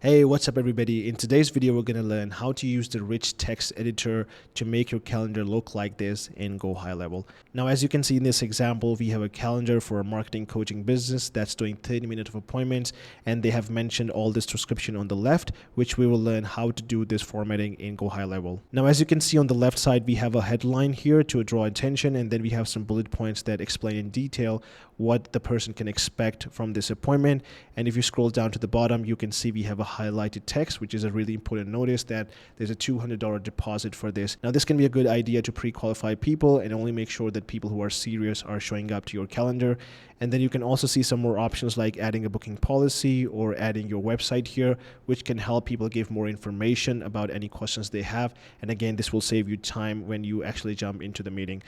Hey, what's up everybody? In today's video, we're going to learn how to use the rich text editor to make your calendar look like this in GoHighLevel. Now, as you can see in this example, we have a calendar for a marketing coaching business that's doing 30 minutes of appointments, and they have mentioned all this description on the left, which we will learn how to do this formatting in GoHighLevel. Now, as you can see on the left side, we have a headline here to draw attention, and then we have some bullet points that explain in detail what the person can expect from this appointment. And if you scroll down to the bottom, you can see we have a highlighted text, which is a really important notice that there's a $200 deposit for this. Now, this can be a good idea to pre-qualify people and only make sure that people who are serious are showing up to your calendar. And then you can also see some more options like adding a booking policy or adding your website here, which can help people give more information about any questions they have. And again, this will save you time when you actually jump into the meeting.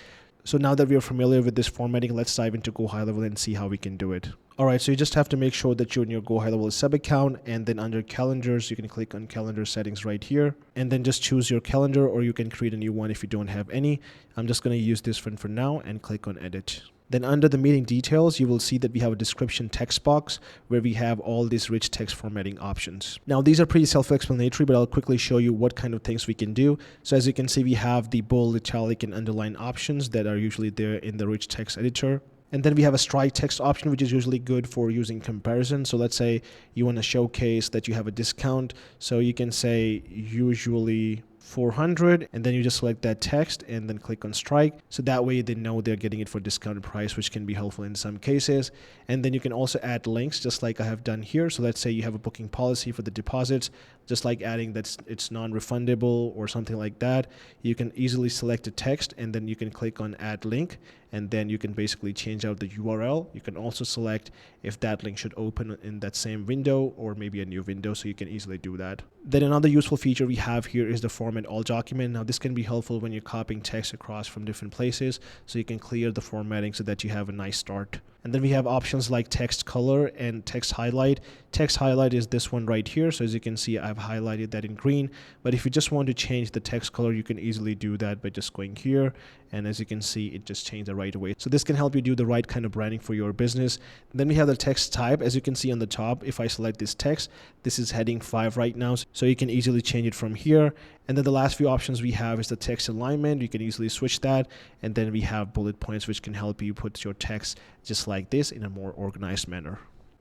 So now that we are familiar with this formatting, let's dive into GoHighLevel and see how we can do it. All right, so you just have to make sure that you're in your GoHighLevel sub account, and then under calendars, you can click on calendar settings right here, and then just choose your calendar, or you can create a new one if you don't have any. I'm just going to use this one for now and click on edit. Then under the meeting details, you will see that we have a description text box where we have all these rich text formatting options. Now, these are pretty self-explanatory, but I'll quickly show you what kind of things we can do. So as you can see, we have the bold, italic, and underline options that are usually there in the rich text editor. And then we have a strike text option, which is usually good for using comparison. So let's say you want to showcase that you have a discount. So you can say usually 400, and then you just select that text and then click on strike. So that way they know they're getting it for discounted price, which can be helpful in some cases. And then you can also add links just like I have done here. So let's say you have a booking policy for the deposits, just like adding that it's non-refundable or something like that. You can easily select a text and then you can click on add link, and then you can basically change out the URL. You can also select if that link should open in that same window or maybe a new window, so you can easily do that. Then another useful feature we have here is the format all document. Now, this can be helpful when you're copying text across from different places, so you can clear the formatting so that you have a nice start. And then we have options like text color and text highlight. Text highlight is this one right here. So as you can see, I've highlighted that in green. But if you just want to change the text color, you can easily do that by just going here. And as you can see, it just changed it right away. So this can help you do the right kind of branding for your business. Then we have the text type. As you can see on the top, if I select this text, this is heading 5 right now. So you can easily change it from here. And then the last few options we have is the text alignment. You can easily switch that. And then we have bullet points, which can help you put your text just like this in a more organized manner.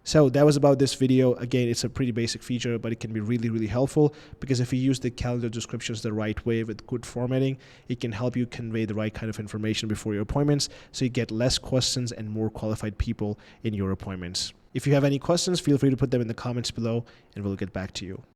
So that was about this video. Again, it's a pretty basic feature, but it can be really, really helpful because if you use the calendar descriptions the right way with good formatting, it can help you convey the right kind of information before your appointments, so you get less questions and more qualified people in your appointments. If you have any questions, feel free to put them in the comments below and we'll get back to you.